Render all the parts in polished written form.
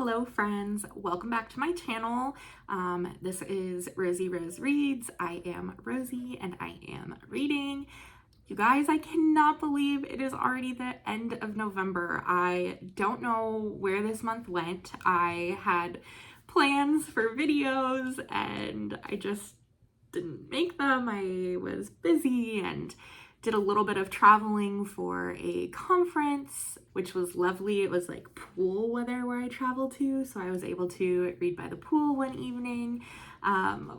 Hello friends, welcome back to my channel. This is Rosie Rose Reads. I am Rosie and I am reading. You guys, I cannot believe it is already the end of November. I don't know where this month went. I had plans for videos and I just didn't make them. I was busy and did a little bit of traveling for a conference, which was lovely. It was like pool weather where I traveled to, so I was able to read by the pool one evening,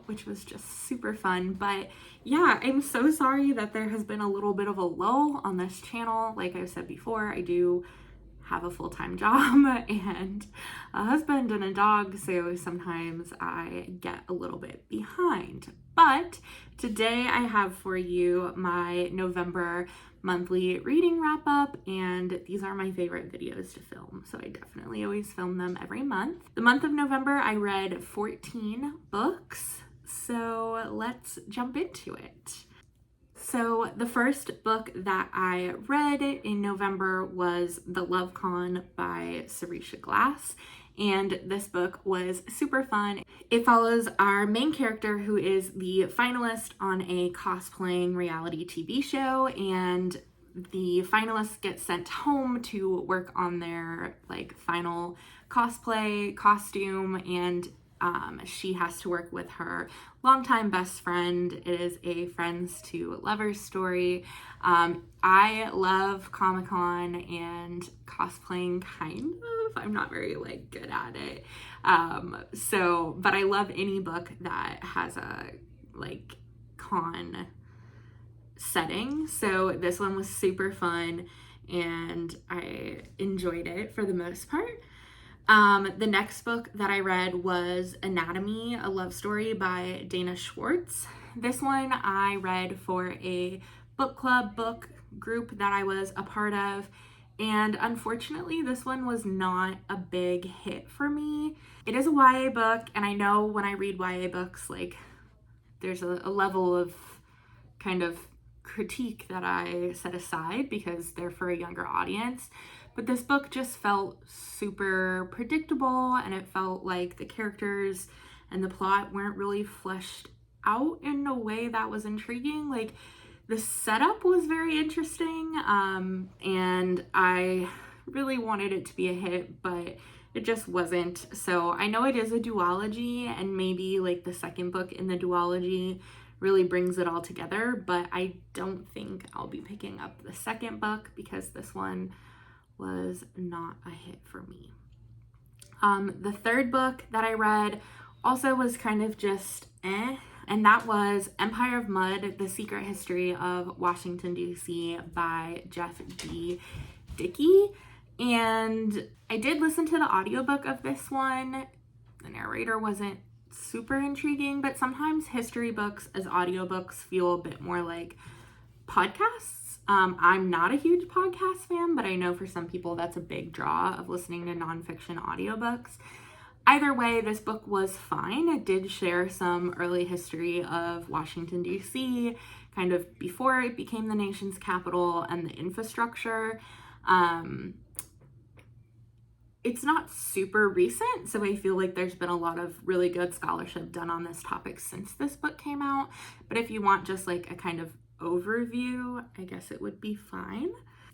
which was just super fun. But yeah, I'm so sorry that there has been a little bit of a lull on this channel. Like I've said before, I do have a full-time job and a husband and a dog, so sometimes I get a little bit behind. But today I have for you my November monthly reading wrap up, and these are my favorite videos to film, so I definitely always film them every month. The month of November I read 14 books, so let's jump into it. So the first book that I read in November was The Love Con by Sarisha Glass, and this book was super fun. It follows our main character, who is the finalist on a cosplaying reality TV show, and the finalists get sent home to work on their final cosplay costume, and she has to work with her longtime best friend. It is a friends to lovers story. I love Comic-Con and cosplaying, kind of. I'm not very good at it. But I love any book that has a con setting. So this one was super fun and I enjoyed it for the most part. The next book that I read was Anatomy, a Love Story by Dana Schwartz. This one I read for a book club book group that I was a part of, and unfortunately this one was not a big hit for me. It is a YA book, and I know when I read YA books, there's a level of kind of critique that I set aside because they're for a younger audience. But this book just felt super predictable, and it felt like the characters and the plot weren't really fleshed out in a way that was intriguing. The setup was very interesting, and I really wanted it to be a hit, but it just wasn't. So I know it is a duology, and maybe the second book in the duology really brings it all together, but I don't think I'll be picking up the second book because this one was not a hit for me. The third book that I read also was kind of just and that was Empire of Mud, The Secret History of Washington, D.C. by Jeff D. Dickey. And I did listen to the audiobook of this one. The narrator wasn't super intriguing, but sometimes history books as audiobooks feel a bit more like podcasts. I'm not a huge podcast fan, but I know for some people that's a big draw of listening to nonfiction audiobooks. Either way, this book was fine. It did share some early history of Washington, D.C., kind of before it became the nation's capital, and the infrastructure. It's not super recent, so I feel like there's been a lot of really good scholarship done on this topic since this book came out. But if you want just a kind of overview, I guess it would be fine.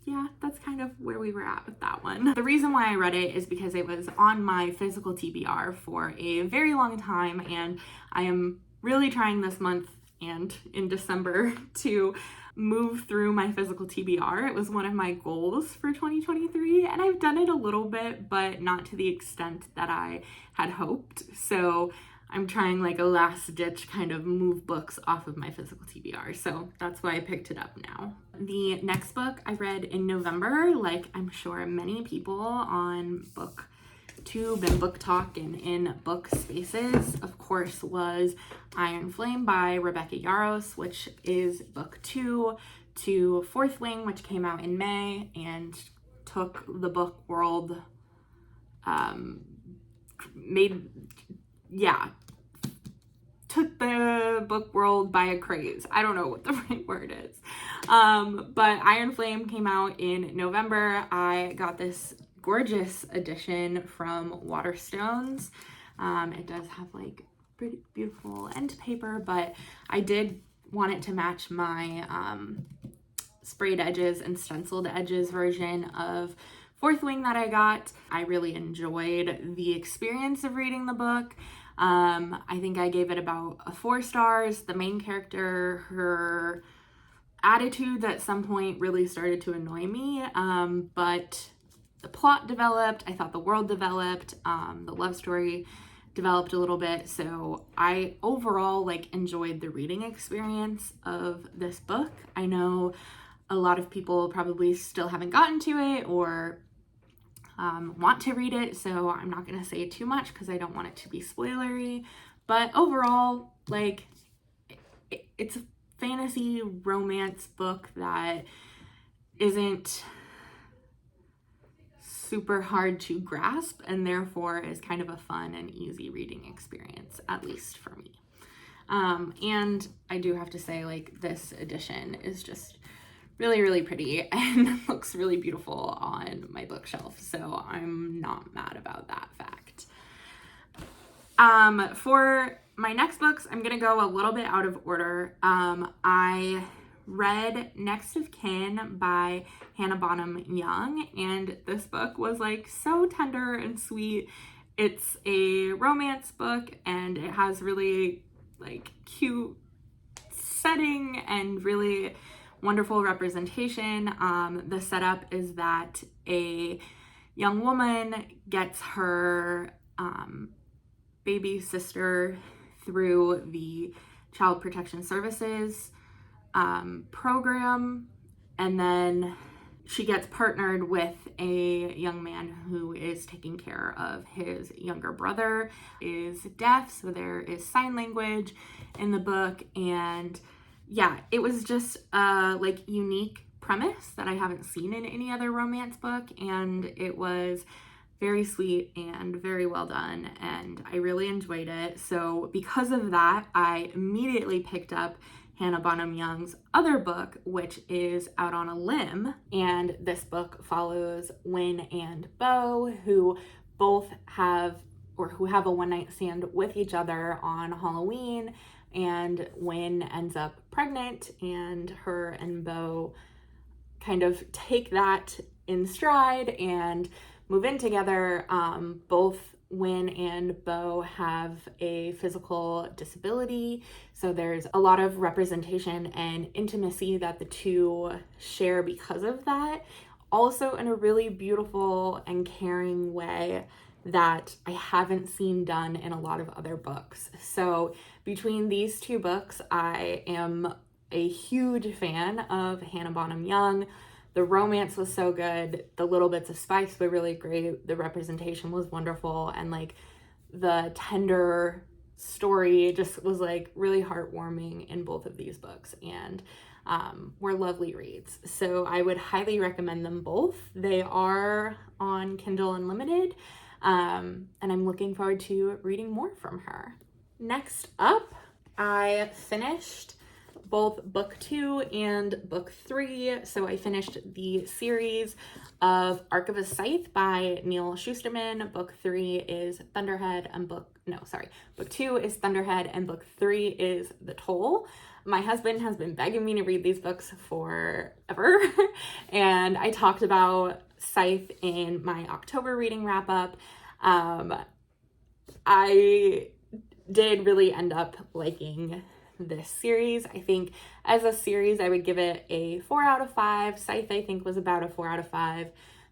Yeah, that's kind of where we were at with that one. The reason why I read it is because it was on my physical TBR for a very long time, and I am really trying this month and in December to move through my physical TBR. It was one of my goals for 2023, and I've done it a little bit, but not to the extent that I had hoped. So I'm trying a last ditch kind of move books off of my physical TBR. So that's why I picked it up now. The next book I read in November, I'm sure many people on BookTube and BookTok and in book spaces, of course, was Iron Flame by Rebecca Yarros, which is book 2 to Fourth Wing, which came out in May and took the book world, took the book world by a craze. I don't know what the right word is. But Iron Flame came out in November. I got this gorgeous edition from Waterstones. It does have like pretty beautiful end paper, but I did want it to match my sprayed edges and stenciled edges version of Fourth Wing that I got. I really enjoyed the experience of reading the book. I think I gave it about 4 stars. The main character, her attitude at some point really started to annoy me, but the plot developed. I thought the world developed. The love story developed a little bit. So I overall like enjoyed the reading experience of this book. I know a lot of people probably still haven't gotten to it or want to read it, so I'm not going to say too much because I don't want it to be spoilery. But overall, like, it's a fantasy romance book that isn't super hard to grasp and therefore is kind of a fun and easy reading experience, at least for me. And I do have to say, like, this edition is just really, really pretty and looks really beautiful on my bookshelf. So I'm not mad about that fact. For my next books, I'm going to go a little bit out of order. I read Next of Kin by Hannah Bonham Young, and this book was like so tender and sweet. It's a romance book and it has really like cute setting and really wonderful representation. The setup is that a young woman gets her baby sister through the Child Protection Services program, and then she gets partnered with a young man who is taking care of his younger brother, is deaf, so there is sign language in the book. And yeah, it was just a like unique premise that I haven't seen in any other romance book, and it was very sweet and very well done, and I really enjoyed it. So because of that, I immediately picked up Hannah Bonham Young's other book, which is Out on a Limb, and this book follows Win and Bo, who both have a one-night stand with each other on Halloween, and Win ends up pregnant, and her and Bo kind of take that in stride and move in together. Both Win and Bo have a physical disability, so there's a lot of representation and intimacy that the two share because of that, also in a really beautiful and caring way that I haven't seen done in a lot of other books. So between these two books, I am a huge fan of Hannah Bonham Young. The romance was so good. The little bits of spice were really great. The representation was wonderful. And like the tender story just was like really heartwarming in both of these books, and were lovely reads. So I would highly recommend them both. They are on Kindle Unlimited. And I'm looking forward to reading more from her. Next up, I finished both book 2 and book 3. So I finished the series of Arc of a Scythe by Neal Shusterman. Book 3 is Thunderhead and book 2 is Thunderhead and book 3 is The Toll. My husband has been begging me to read these books forever, and I talked about Scythe in my October reading wrap up. I did really end up liking this series. I think as a series, I would give it a 4 out of 5. Scythe, I think, was about a 4 out of 5.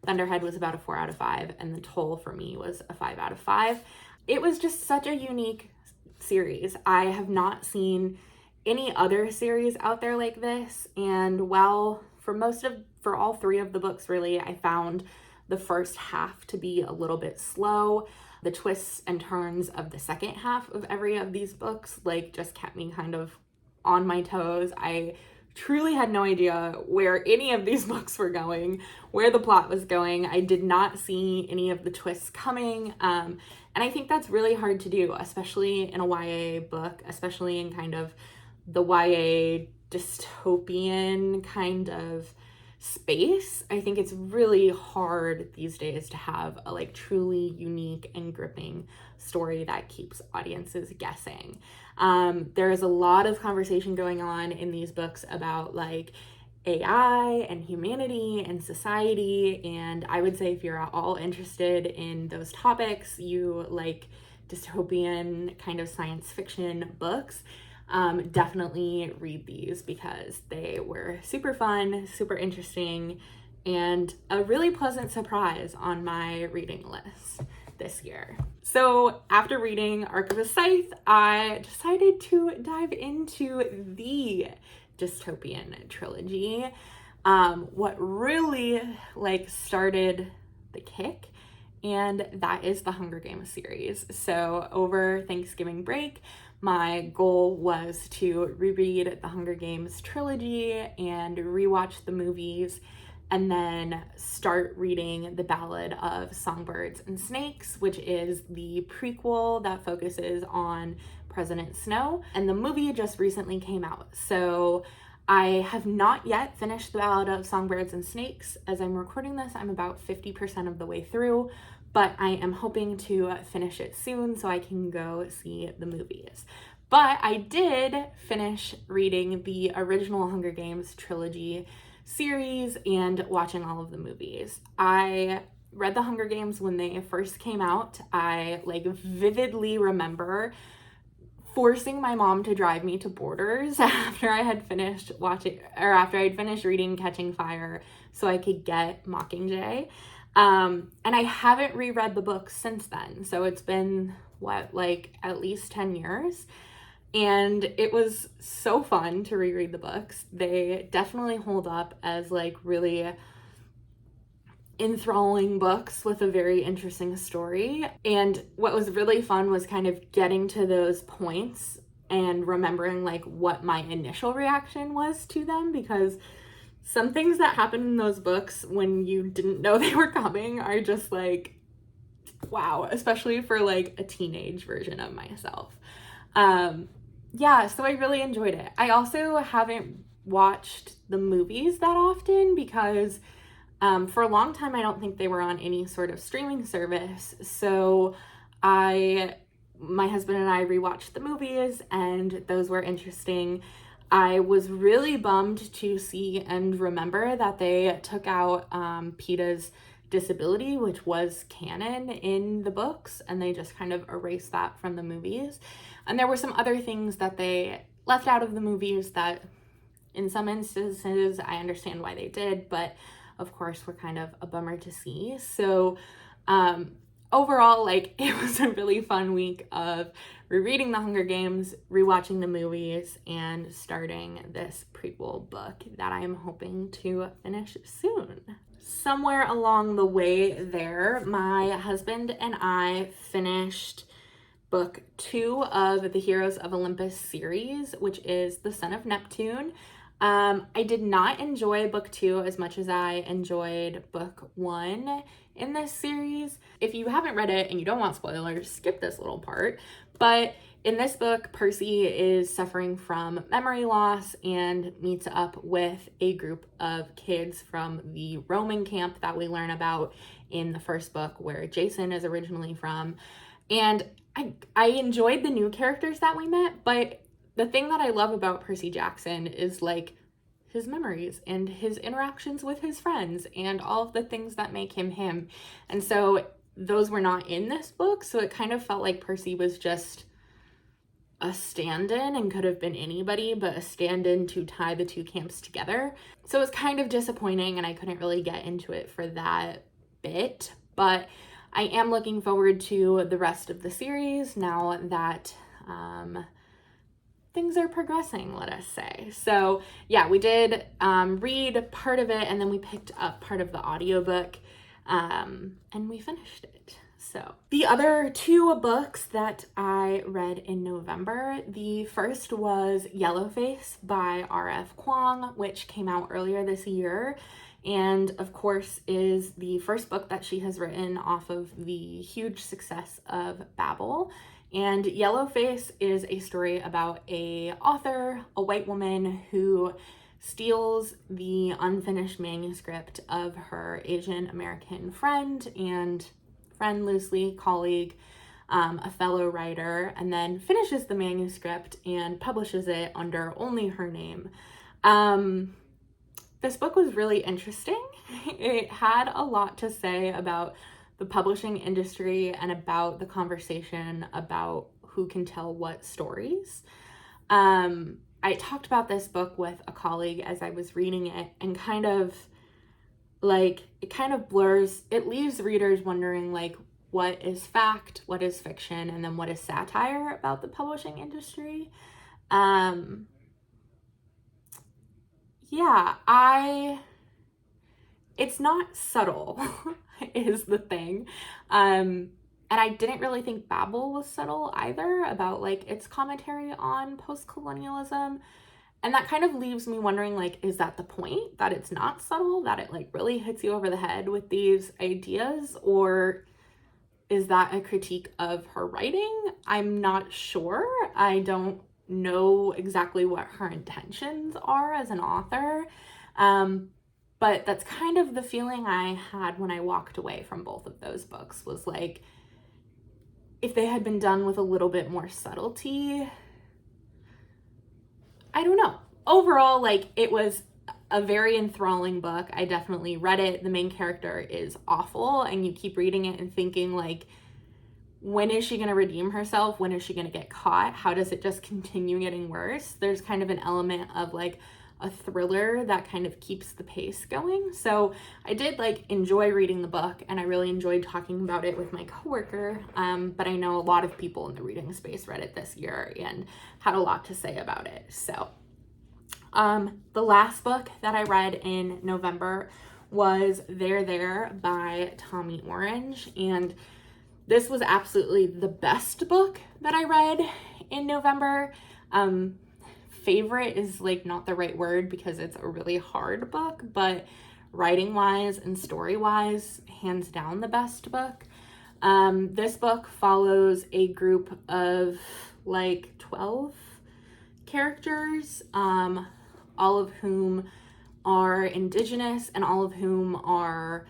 Thunderhead was about a 4 out of 5. And The Toll for me was a 5 out of 5. It was just such a unique series. I have not seen any other series out there like this. And while for all 3 of the books, really, I found the first half to be a little bit slow. The twists and turns of the second half of every of these books like just kept me kind of on my toes. I truly had no idea where any of these books were going, where the plot was going. I did not see any of the twists coming. And I think that's really hard to do, especially in a YA book, especially in kind of the YA dystopian kind of space. I think it's really hard these days to have a like truly unique and gripping story that keeps audiences guessing. There is a lot of conversation going on in these books about like AI and humanity and society, and I would say if you're at all interested in those topics, you like dystopian kind of science fiction books, definitely read these because they were super fun, super interesting, and a really pleasant surprise on my reading list this year. So after reading Archivist Scythe, I decided to dive into the dystopian trilogy. What really like started the kick, and that is the Hunger Games series. So over Thanksgiving break, my goal was to reread the Hunger Games trilogy and rewatch the movies, and then start reading The Ballad of Songbirds and Snakes, which is the prequel that focuses on President Snow. And the movie just recently came out. So I have not yet finished The Ballad of Songbirds and Snakes. As I'm recording this, I'm about 50% of the way through, but I am hoping to finish it soon so I can go see the movies. But I did finish reading the original Hunger Games trilogy series and watching all of the movies. I read the Hunger Games when they first came out. I like vividly remember forcing my mom to drive me to Borders after I had finished watching, or after I'd finished reading Catching Fire so I could get Mockingjay. And I haven't reread the books since then. So it's been like at least 10 years. And it was so fun to reread the books. They definitely hold up as like really enthralling books with a very interesting story. And what was really fun was kind of getting to those points and remembering like what my initial reaction was to them, because some things that happened in those books when you didn't know they were coming are just like, wow, especially for like a teenage version of myself. Yeah, so I really enjoyed it. I also haven't watched the movies that often because for a long time I don't think they were on any sort of streaming service. So my husband and I rewatched the movies, and those were interesting. I was really bummed to see and remember that they took out Peeta's disability, which was canon in the books, and they just kind of erased that from the movies. And there were some other things that they left out of the movies that in some instances I understand why they did, but of course were kind of a bummer to see. So overall, like, it was a really fun week of rereading the Hunger Games, rewatching the movies, and starting this prequel book that I'm hoping to finish soon. Somewhere along the way there, my husband and I finished book 2 of the Heroes of Olympus series, which is The Son of Neptune. I did not enjoy book 2 as much as I enjoyed book 1 in this series. If you haven't read it and you don't want spoilers, skip this little part. But in this book, Percy is suffering from memory loss and meets up with a group of kids from the Roman camp that we learn about in the first book, where Jason is originally from. And I enjoyed the new characters that we met, but the thing that I love about Percy Jackson is like his memories and his interactions with his friends and all of the things that make him him. And so those were not in this book, so it kind of felt like Percy was just a stand-in and could have been anybody, but a stand-in to tie the two camps together. So it was kind of disappointing, and I couldn't really get into it for that bit, but I am looking forward to the rest of the series now that things are progressing, let us say. So yeah, we did read part of it, and then we picked up part of the audiobook, and we finished it. So the other 2 books that I read in November, the first was Yellowface by R.F. Kuang, which came out earlier this year, and of course is the first book that she has written off of the huge success of Babel. And Yellowface is a story about a author, a white woman who steals the unfinished manuscript of her Asian American friend loosely, colleague, a fellow writer, and then finishes the manuscript and publishes it under only her name. This book was really interesting. It had a lot to say about the publishing industry and about the conversation about who can tell what stories. I talked about this book with a colleague as I was reading it, and it kind of blurs, it leaves readers wondering like, what is fact, what is fiction, and then what is satire about the publishing industry. It's not subtle is the thing. And I didn't really think Babel was subtle either about like its commentary on post-colonialism. And that kind of leaves me wondering, like, is that the point? That it's not subtle? That it like really hits you over the head with these ideas? Or is that a critique of her writing? I'm not sure. I don't know exactly what her intentions are as an author. But that's kind of the feeling I had when I walked away from both of those books, was like, if they had been done with a little bit more subtlety, I don't know. Overall, like, it was a very enthralling book. I definitely read it. The main character is awful, and you keep reading it and thinking, like, when is she going to redeem herself? When is she going to get caught? How does it just continue getting worse? There's kind of an element of, like, a thriller that kind of keeps the pace going. So I did like enjoy reading the book, and I really enjoyed talking about it with my coworker. But I know a lot of people in the reading space read it this year and had a lot to say about it. So the last book that I read in November was There by Tommy Orange, and this was absolutely the best book that I read in November. Favorite is like not the right word because it's a really hard book, but writing wise and story wise, hands down the best book. This book follows a group of like 12 characters, all of whom are Indigenous and all of whom are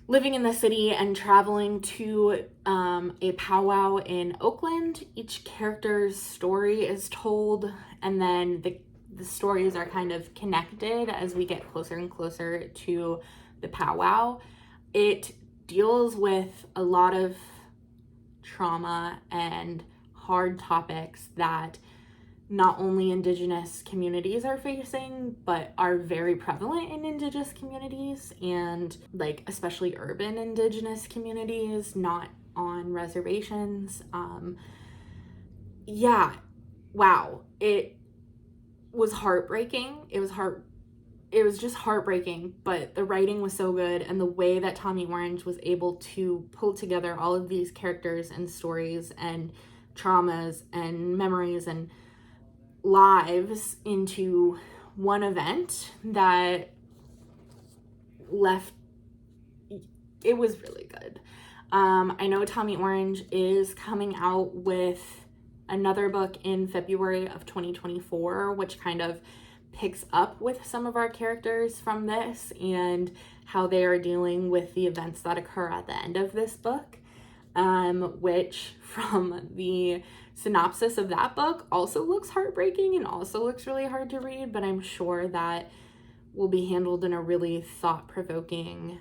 living in the city and traveling to a powwow in Oakland. Each character's story is told, and then the stories are kind of connected as we get closer and closer to the powwow. It deals with a lot of trauma and hard topics that not only Indigenous communities are facing, but are very prevalent in Indigenous communities, and like especially urban Indigenous communities, not on reservations. Wow. It was heartbreaking. It was just heartbreaking, but the writing was so good, and the way that Tommy Orange was able to pull together all of these characters and stories and traumas and memories and lives into one event that left, it was really good. I know Tommy Orange is coming out with another book in February of 2024, which kind of picks up with some of our characters from this and how they are dealing with the events that occur at the end of this book, which from the synopsis of that book also looks heartbreaking and also looks really hard to read, but I'm sure that will be handled in a really thought-provoking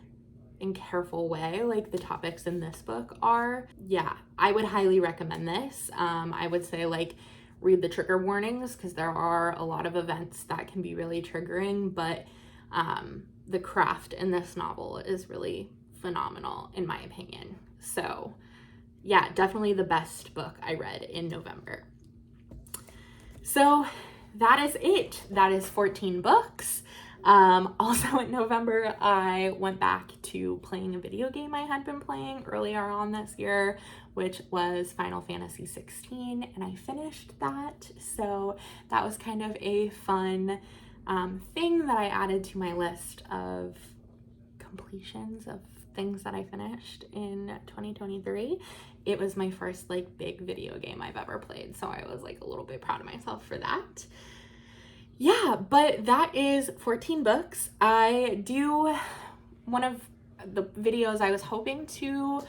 and careful way, like the topics in this book are. Yeah, I would highly recommend this. I would say like read the trigger warnings because there are a lot of events that can be really triggering, but the craft in this novel is really phenomenal in my opinion. So yeah, definitely the best book I read in November. So that is it. That is 14 books. Also in November, I went back to playing a video game I had been playing earlier on this year, which was Final Fantasy 16, and I finished that. So that was kind of a fun thing that I added to my list of completions of things that I finished in 2023. It was my first like big video game I've ever played, so I was like a little bit proud of myself for that. yeah, but that is 14 books. One of the videos I was hoping to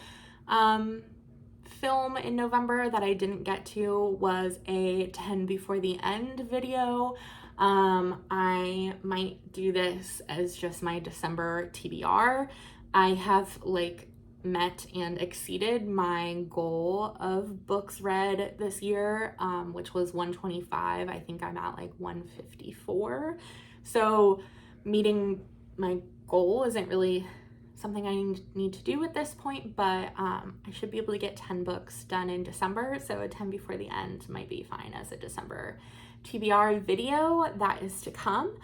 film in November that I didn't get to was a 10 before the end video. I might do this as just my December TBR. I have like met and exceeded my goal of books read this year, which was 125. I think I'm at like 154. So meeting my goal isn't really something I need to do at this point, but I should be able to get 10 books done in December, so a 10 before the end might be fine as a December TBR video. That is to come.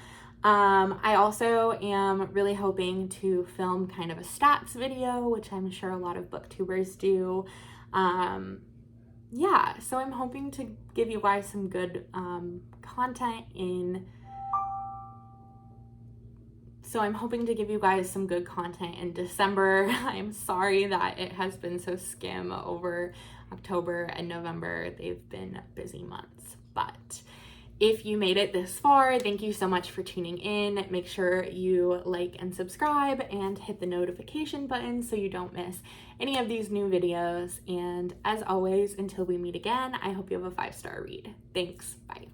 I also am really hoping to film kind of a stats video, which I'm sure a lot of booktubers do. Yeah, so I'm hoping to give you guys some good content in December. I'm sorry that it has been so skim over October and November. They've been busy months, but if you made it this far, thank you so much for tuning in. Make sure you like and subscribe and hit the notification button so you don't miss any of these new videos. And as always, until we meet again, I hope you have a 5-star read. Thanks. Bye.